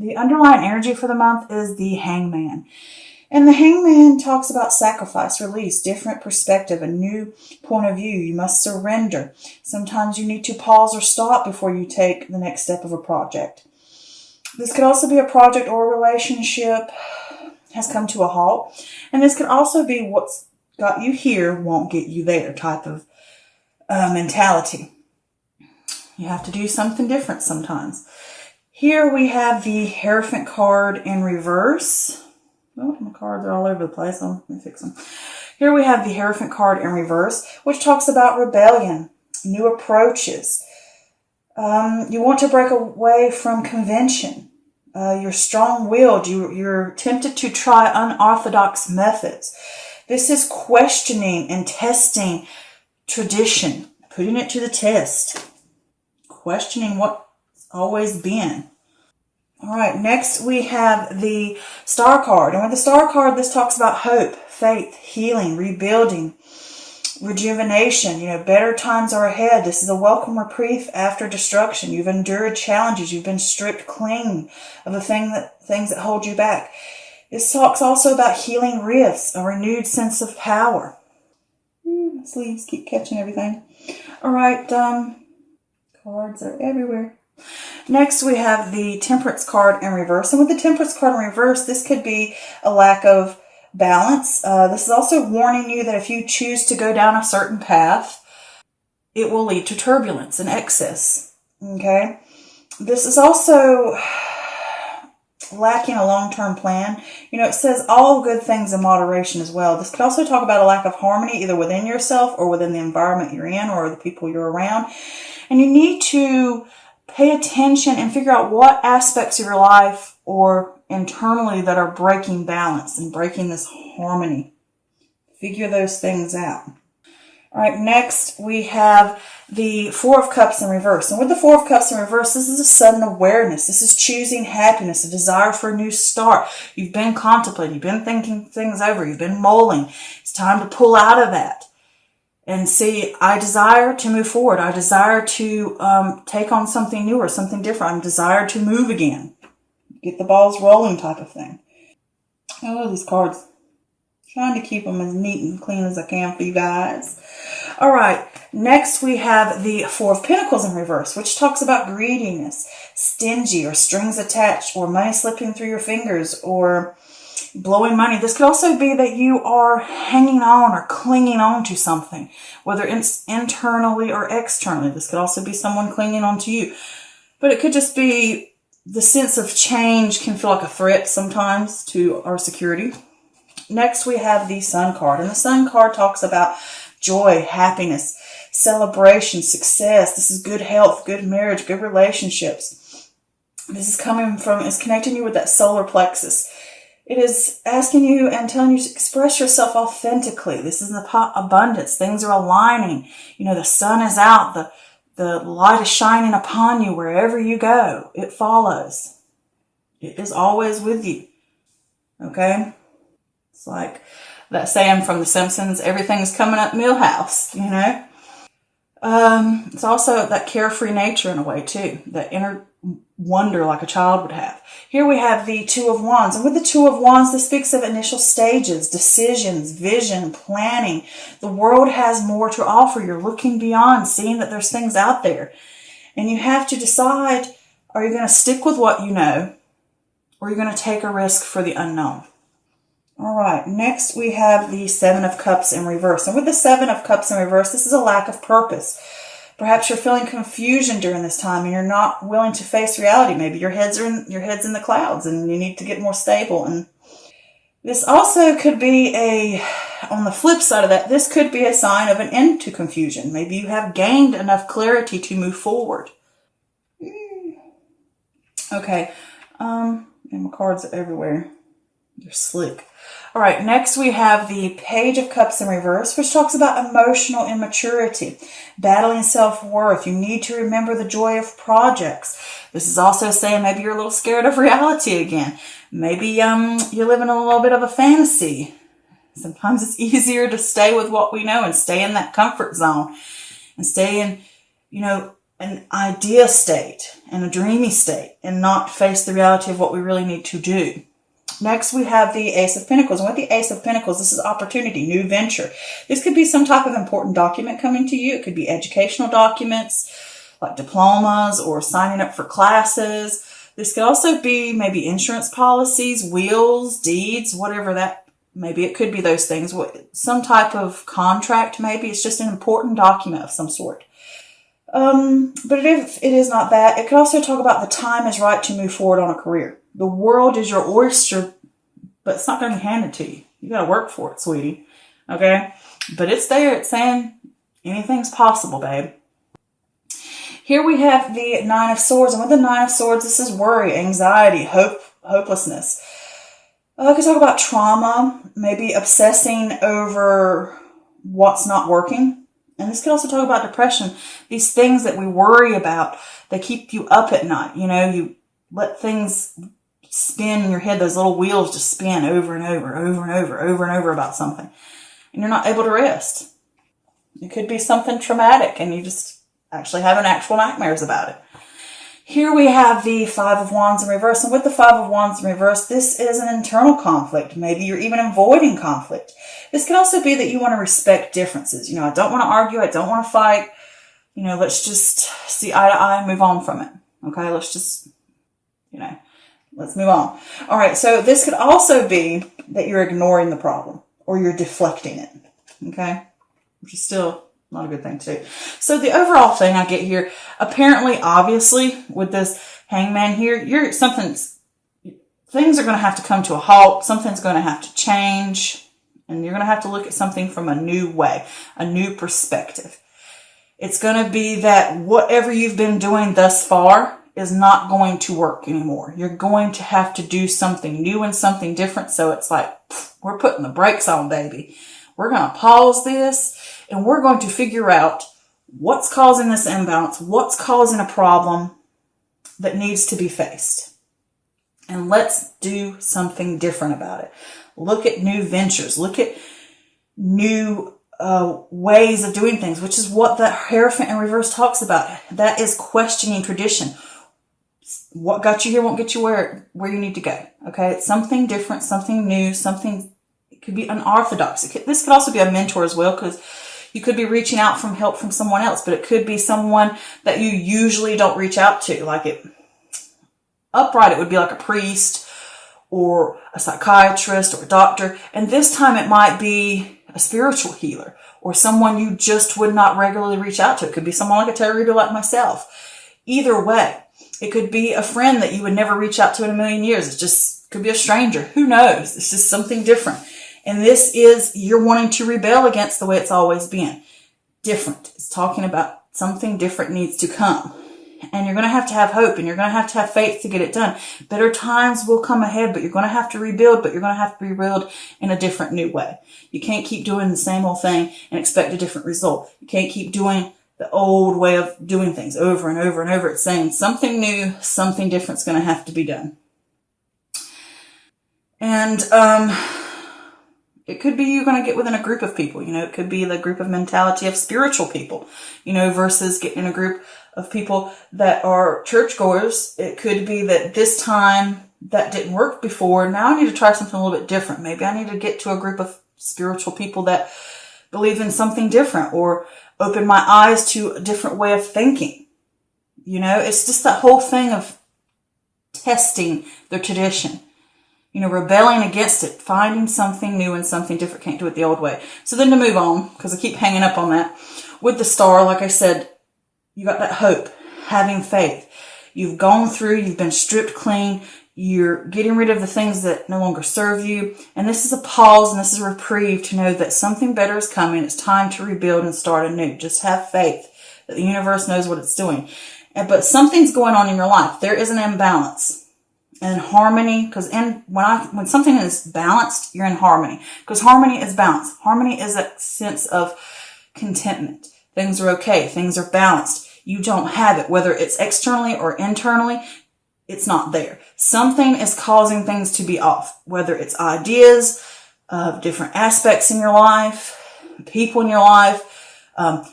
The underlying energy for the month is the Hangman. And the Hangman talks about sacrifice, release, different perspective, a new point of view. You must surrender. Sometimes you need to pause or stop before you take the next step of a project. This could also be a project or a relationship has come to a halt. And this could also be what's got you here won't get you there type of mentality. You have to do something different sometimes. Here we have the Hierophant card in reverse. Oh, my cards are all over the place. Let me fix them. Here we have the Hierophant card in reverse, which talks about rebellion, new approaches. You want to break away from convention. You're strong-willed. You're tempted to try unorthodox methods. This is questioning and testing tradition, putting it to the test, questioning what's always been. All right, next we have the Star card. And with the Star card, this talks about hope, faith, healing, rebuilding, rejuvenation. Better times are ahead. This is a welcome reprieve after destruction. You've endured challenges. You've been stripped clean of the things that hold you back. This talks also about healing rifts, a renewed sense of power. Sleeves keep catching everything. All right, cards are everywhere. Next, we have the Temperance card in reverse. And with the Temperance card in reverse, this could be a lack of balance. This is also warning you that if you choose to go down a certain path, it will lead to turbulence and excess. Okay? This is also lacking a long-term plan. It says all good things in moderation as well. This could also talk about a lack of harmony either within yourself or within the environment you're in or the people you're around. And you need to pay attention and figure out what aspects of your life or internally that are breaking balance and breaking this harmony. Figure those things out. All right, next we have the Four of Cups in reverse. And with the Four of Cups in reverse, this is a sudden awareness. This is choosing happiness, a desire for a new start. You've been contemplating, you've been thinking things over, you've been mulling. It's time to pull out of that and see, I desire to move forward. I desire to take on something new or something different. I desire to move again. Get the balls rolling type of thing. Oh, these cards. Trying to keep them as neat and clean as I can for you guys. All right. Next, we have the Four of Pentacles in reverse, which talks about greediness, stingy or strings attached or money slipping through your fingers or blowing money. This could also be that you are hanging on or clinging on to something, whether it's internally or externally. This could also be someone clinging on to you. But it could just be the sense of change can feel like a threat sometimes to our security. Next, we have the Sun card. And the Sun card talks about joy, happiness, celebration, success. This is good health, good marriage, good relationships. This is it's connecting you with that solar plexus. It is asking you and telling you to express yourself authentically. This is abundance. Things are aligning. The sun is out. The light is shining upon you wherever you go. It follows. It is always with you. Okay? It's like that saying from The Simpsons, everything's coming up Millhouse, It's also that carefree nature in a way too. That inner wonder like a child would have. Here we have the Two of Wands. And with the Two of Wands, this speaks of initial stages, decisions, vision, planning. The world has more to offer. You're looking beyond, seeing that there's things out there. And you have to decide, are you going to stick with what you know, or are you going to take a risk for the unknown? All right, next we have the Seven of Cups in reverse. And with the Seven of Cups in reverse, this is a lack of purpose. Perhaps you're feeling confusion during this time and you're not willing to face reality. Maybe your head's in the clouds and you need to get more stable. And this also could be on the flip side of that, this could be a sign of an end to confusion. Maybe you have gained enough clarity to move forward. Okay, and my cards are everywhere. They're slick. All right, next we have the Page of Cups in reverse, which talks about emotional immaturity, battling self-worth. You need to remember the joy of projects. This is also saying maybe you're a little scared of reality again. Maybe you're living a little bit of a fantasy. Sometimes it's easier to stay with what we know and stay in that comfort zone and stay in, an idea state and a dreamy state and not face the reality of what we really need to do. Next, we have the Ace of Pentacles. And with the Ace of Pentacles, this is opportunity, new venture. This could be some type of important document coming to you. It could be educational documents like diplomas or signing up for classes. This could also be maybe insurance policies, wills, deeds, whatever that. Maybe it could be those things. Some type of contract, maybe. It's just an important document of some sort. But if it is not that, it could also talk about the time is right to move forward on a career. The world is your oyster, but it's not going to be handed to you. You got to work for it, sweetie. Okay? But it's there. It's saying anything's possible, babe. Here we have the Nine of Swords. And with the Nine of Swords, this is worry, anxiety, hopelessness. I could talk about trauma, maybe obsessing over what's not working. And this could also talk about depression. These things that we worry about, they keep you up at night. You know, you let things spin in your head. Those little wheels just spin over and over, over and over, over and over about something. And you're not able to rest. It could be something traumatic and you just actually having actual nightmares about it. Here we have the Five of Wands in reverse. And with the Five of Wands in reverse, this is an internal conflict. Maybe you're even avoiding conflict. This could also be that you want to respect differences. You know, I don't want to argue. I don't want to fight. You know, let's just see eye to eye and move on from it. Okay, let's just, let's move on. All right, so this could also be that you're ignoring the problem or you're deflecting it. Okay, which is still not a good thing to do. So the overall thing I get here, apparently, obviously, with this Hangman here, things are going to have to come to a halt. Something's going to have to change. And you're going to have to look at something from a new way, a new perspective. It's going to be that whatever you've been doing thus far is not going to work anymore. You're going to have to do something new and something different. So it's like, we're putting the brakes on, baby. We're going to pause this and we're going to figure out what's causing this imbalance, what's causing a problem that needs to be faced. And let's do something different about it. Look at new ventures. Look at new ways of doing things, which is what the Hierophant in reverse talks about. That is questioning tradition. What got you here won't get you where you need to go. Okay, it's something different, something new, something. It could be unorthodox. This could also be a mentor as well, because you could be reaching out for help from someone else, but it could be someone that you usually don't reach out to. Upright, it would be like a priest or a psychiatrist or a doctor. And this time it might be a spiritual healer or someone you just would not regularly reach out to. It could be someone like a tarot reader like myself. Either way, it could be a friend that you would never reach out to in a million years. It just could be a stranger. Who knows? It's just something different. And this is, you're wanting to rebel against the way it's always been. Different. It's talking about something different needs to come. And you're going to have hope and you're going to have faith to get it done. Better times will come ahead, but you're going to have to rebuild, but you're going to have to rebuild in a different new way. You can't keep doing the same old thing and expect a different result. You can't keep doing the old way of doing things over and over and over. It's saying something new, something different is going to have to be done. And, it could be you're going to get within a group of people. It could be the group of mentality of spiritual people, versus getting in a group of people that are churchgoers. It could be that this time that didn't work before. Now I need to try something a little bit different. Maybe I need to get to a group of spiritual people that believe in something different or open my eyes to a different way of thinking. It's just that whole thing of testing the tradition. Rebelling against it, finding something new and something different. Can't do it the old way. So then to move on, because I keep hanging up on that, with the star, like I said, you got that hope, having faith. You've gone through, you've been stripped clean, you're getting rid of the things that no longer serve you. And this is a pause and this is a reprieve to know that something better is coming. It's time to rebuild and start anew. Just have faith that the universe knows what it's doing. But something's going on in your life. There is an imbalance. And harmony, because when something is balanced, you're in harmony. Because harmony is balance. Harmony is a sense of contentment. Things are okay. Things are balanced. You don't have it. Whether it's externally or internally, it's not there. Something is causing things to be off. Whether it's ideas of different aspects in your life, people in your life,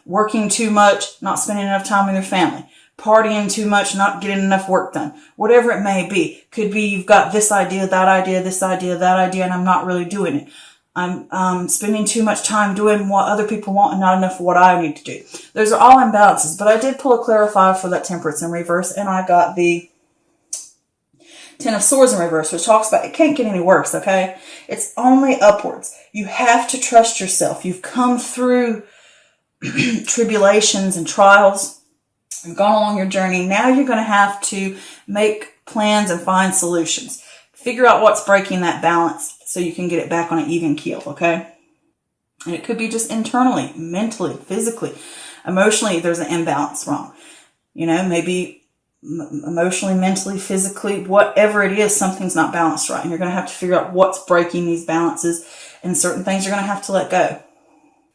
working too much, not spending enough time with your family, partying too much, not getting enough work done, whatever it may be. Could be you've got this idea, that idea, this idea, that idea, and I'm not really doing it. I'm spending too much time doing what other people want and not enough of what I need to do. Those are all imbalances, but I did pull a clarifier for that Temperance in reverse, and I got the Ten of Swords in reverse, which talks about it can't get any worse, okay? It's only upwards. You have to trust yourself. You've come through tribulations and trials. You've gone along your journey. Now you're going to have to make plans and find solutions. Figure out what's breaking that balance so you can get it back on an even keel, okay? And it could be just internally, mentally, physically, emotionally, there's an imbalance wrong. You know, maybe emotionally, mentally, physically, whatever it is, something's not balanced right. And you're going to have to figure out what's breaking these balances, and certain things you're going to have to let go.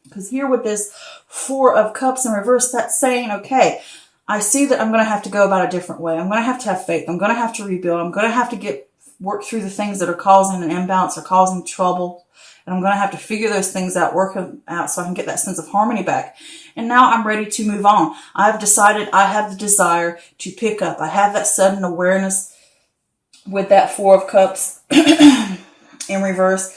Because here with this Four of Cups in reverse, that's saying, okay, I see that I'm going to have to go about a different way. I'm going to have faith. I'm going to have to rebuild. I'm going to have to work through the things that are causing an imbalance or causing trouble. And I'm going to have to figure those things out, work them out so I can get that sense of harmony back. And now I'm ready to move on. I've decided I have the desire to pick up. I have that sudden awareness with that Four of Cups in reverse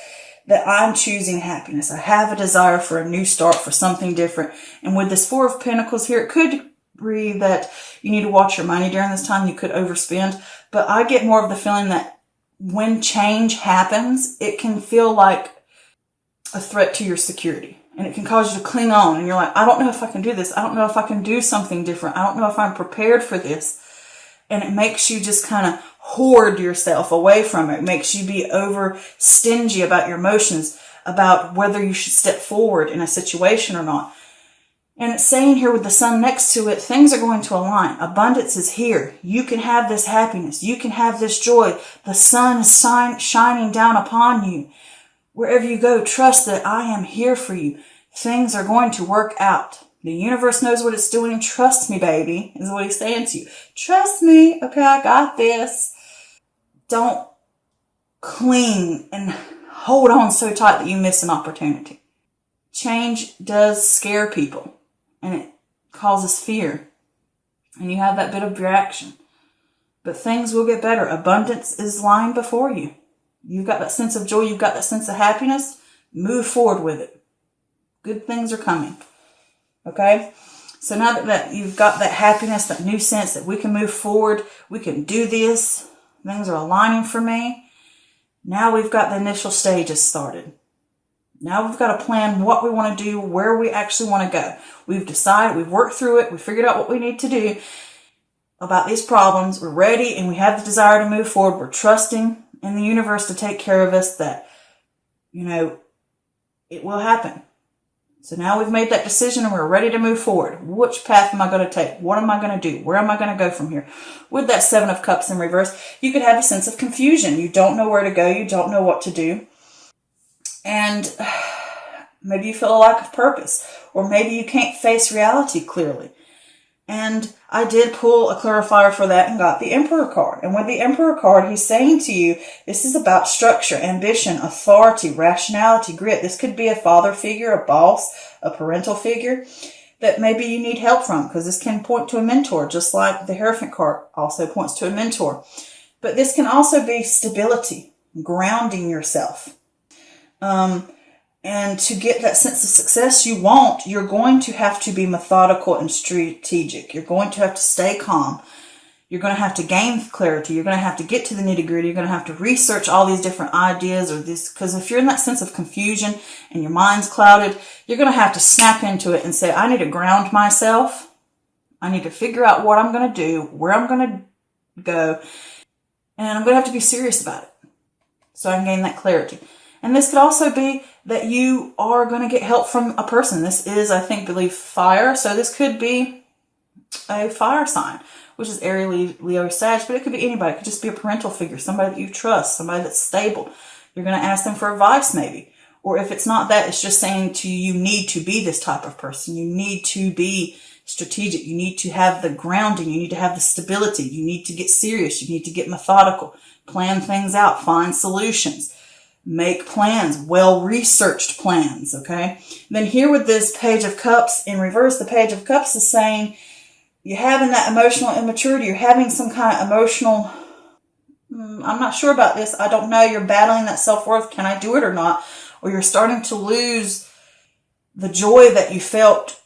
that I'm choosing happiness. I have a desire for a new start, for something different. And with this Four of Pentacles here, it could be that you need to watch your money during this time. You could overspend. But I get more of the feeling that when change happens, it can feel like a threat to your security. And it can cause you to cling on. And you're like, I don't know if I can do this. I don't know if I can do something different. I don't know if I'm prepared for this. And it makes you just kind of hoard yourself away from it. It makes you be over stingy about your emotions, about whether you should step forward in a situation or not. And it's saying here with the sun next to it, things are going to align. Abundance is here. You can have this happiness. You can have this joy. The sun is shining down upon you. Wherever you go, trust that I am here for you. Things are going to work out. The universe knows what it's doing. Trust me, baby, is what he's saying to you. Trust me. Okay, I got this. Don't cling and hold on so tight that you miss an opportunity. Change does scare people, and it causes fear. And you have that bit of reaction. But things will get better. Abundance is lying before you. You've got that sense of joy. You've got that sense of happiness. Move forward with it. Good things are coming. Okay? So now that you've got that happiness, that new sense that we can move forward, we can do this, things are aligning for me. Now we've got the initial stages started. Now we've got to plan what we want to do, where we actually want to go. We've decided, we've worked through it, we figured out what we need to do about these problems. We're ready and we have the desire to move forward. We're trusting in the universe to take care of us, that, you know, it will happen. So now we've made that decision and we're ready to move forward. Which path am I going to take? What am I going to do? Where am I going to go from here? With that Seven of Cups in reverse, you could have a sense of confusion. You don't know where to go. You don't know what to do. And maybe you feel a lack of purpose, or maybe you can't face reality clearly. And I did pull a clarifier for that and got the Emperor card. And with the Emperor card, he's saying to you, this is about structure, ambition, authority, rationality, grit. This could be a father figure, a boss, a parental figure that maybe you need help from, because this can point to a mentor, just like the Hierophant card also points to a mentor. But this can also be stability, grounding yourself. And to get that sense of success you want, you're going to have to be methodical and strategic. You're going to have to stay calm. You're going to have to gain clarity. You're going to have to get to the nitty-gritty. You're going to have to research all these different ideas, or this, because if you're in that sense of confusion and your mind's clouded, you're going to have to snap into it and say, I need to ground myself. I need to figure out what I'm going to do, where I'm going to go, and I'm going to have to be serious about it so I can gain that clarity. And this could also be that you are going to get help from a person. This is, I believe fire. So this could be a fire sign, which is Aries, Leo, Sag, but it could be anybody. It could just be a parental figure, somebody that you trust, somebody that's stable. You're going to ask them for advice maybe. Or if it's not that, it's just saying to you, you need to be this type of person. You need to be strategic. You need to have the grounding. You need to have the stability. You need to get serious. You need to get methodical, plan things out, find solutions. Make plans, well-researched plans, okay? Then here with this Page of Cups in reverse, the Page of Cups is saying you're having that emotional immaturity. You're having some kind of emotional, I'm not sure about this. I don't know. You're battling that self-worth. Can I do it or not? Or you're starting to lose the joy that you felt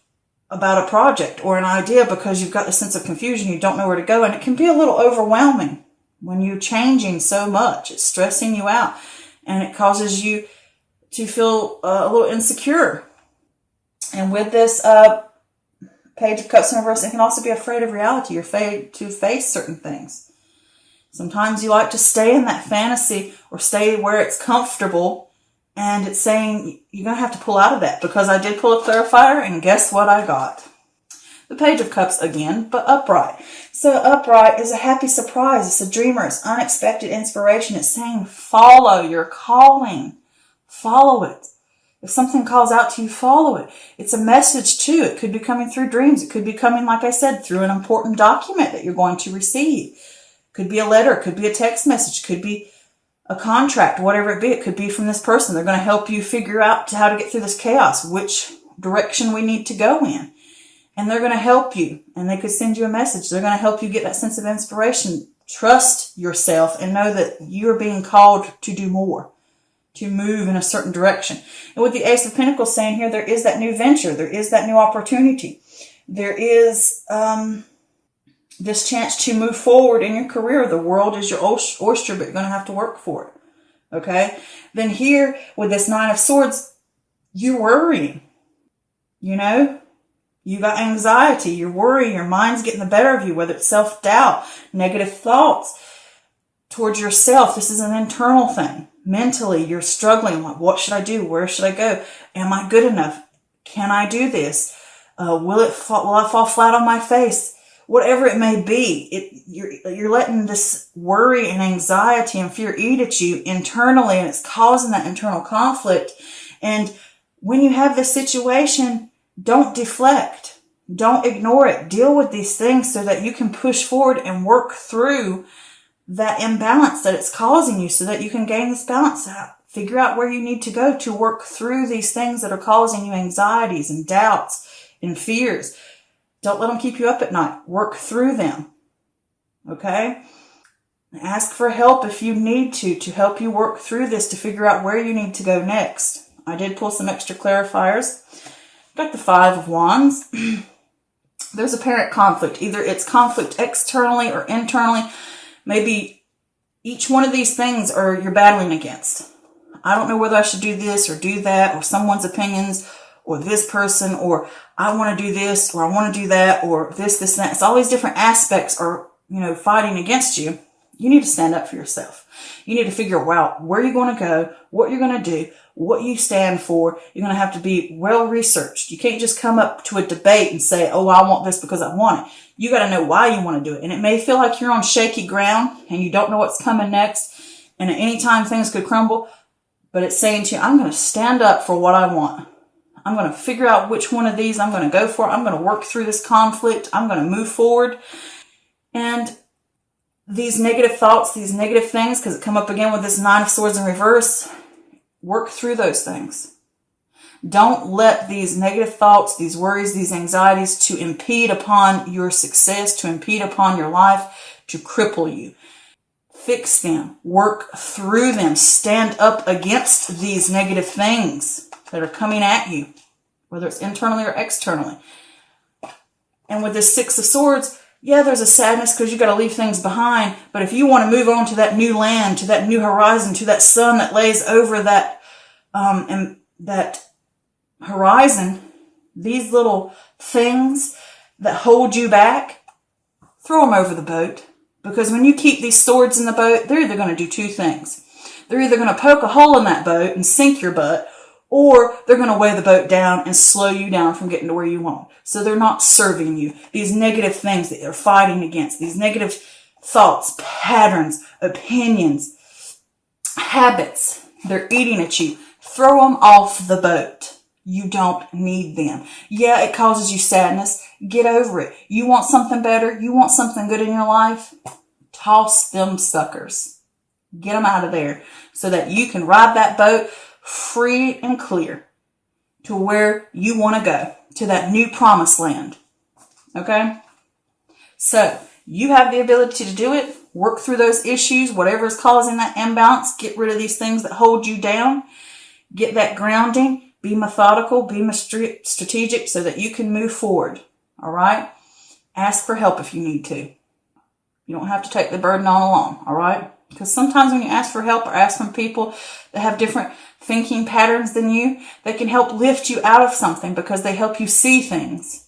about a project or an idea because you've got the sense of confusion. You don't know where to go. And it can be a little overwhelming when you're changing so much. It's stressing you out. And it causes you to feel a little insecure. And with this Page of Cups in reverse, it can also be afraid of reality. You're afraid to face certain things. Sometimes you like to stay in that fantasy or stay where it's comfortable. And it's saying you're going to have to pull out of that, because I did pull a clarifier, and guess what I got? The Page of Cups again, but upright. So upright is a happy surprise. It's a dreamer. It's unexpected inspiration. It's saying follow your calling. Follow it. If something calls out to you, follow it. It's a message too. It could be coming through dreams. It could be coming, like I said, through an important document that you're going to receive. It could be a letter. It could be a text message. It could be a contract, whatever it be. It could be from this person. They're going to help you figure out how to get through this chaos, which direction we need to go in. And they're going to help you, and they could send you a message. They're going to help you get that sense of inspiration. Trust yourself and know that you're being called to do more, to move in a certain direction. And with the Ace of Pentacles saying here, there is that new venture. There is that new opportunity. There is this chance to move forward in your career. The world is your oyster, but you're going to have to work for it. Okay? Then here, with this Nine of Swords, you're worrying. You know? You got anxiety, you're worrying, your mind's getting the better of you, whether it's self-doubt, negative thoughts towards yourself. This is an internal thing. Mentally, you're struggling. Like, what should I do? Where should I go? Am I good enough? Can I do this? Will I fall flat on my face? Whatever it may be, you're letting this worry and anxiety and fear eat at you internally, and it's causing that internal conflict. And when you have this situation, don't deflect. Don't ignore it. Deal with these things so that you can push forward and work through that imbalance that it's causing you, so that you can gain this balance out. Figure out where you need to go to work through these things that are causing you anxieties and doubts and fears. Don't let them keep you up at night. Work through them. Okay? Ask for help if you need to help you work through this, to figure out where you need to go next. I did pull some extra clarifiers. Got the Five of Wands. There's apparent conflict. Either it's conflict externally or internally. Maybe each one of these things are you're battling against. I don't know whether I should do this or do that, or someone's opinions, or this person, or I want to do this, or I want to do that, or this, and that. It's always different aspects are, fighting against you. You need to stand up for yourself. You need to figure out where you're going to go, what you're going to do, what you stand for. You're going to have to be well-researched. You can't just come up to a debate and say, oh, I want this because I want it. You got to know why you want to do it. And it may feel like you're on shaky ground and you don't know what's coming next. And at any time, things could crumble. But it's saying to you, I'm going to stand up for what I want. I'm going to figure out which one of these I'm going to go for. I'm going to work through this conflict. I'm going to move forward. And these negative thoughts, these negative things, because it come up again with this Nine of Swords in reverse, work through those things. Don't let these negative thoughts, these worries, these anxieties to impede upon your success, to impede upon your life, to cripple you. Fix them. Work through them. Stand up against these negative things that are coming at you, whether it's internally or externally. And with this Six of Swords, yeah, there's a sadness because you got to leave things behind. But if you want to move on to that new land, to that new horizon, to that sun that lays over that that horizon, these little things that hold you back, throw them over the boat. Because when you keep these swords in the boat, they're either going to do two things. They're either going to poke a hole in that boat and sink your butt, or they're going to weigh the boat down and slow you down from getting to where you want. So they're not serving you. These negative things that they're fighting against, these negative thoughts, patterns, opinions, habits, they're eating at you. Throw them off the boat. You don't need them. Yeah, it causes you sadness. Get over it. You want something better? You want something good in your life? Toss them suckers. Get them out of there so that you can ride that boat free and clear to where you want to go, to that new promised land. Okay? So, you have the ability to do it. Work through those issues, whatever is causing that imbalance. Get rid of these things that hold you down. Get that grounding. Be methodical. Be strategic so that you can move forward. All right? Ask for help if you need to. You don't have to take the burden on alone. All right? Because sometimes when you ask for help or ask from people that have different thinking patterns than you, they can help lift you out of something because they help you see things.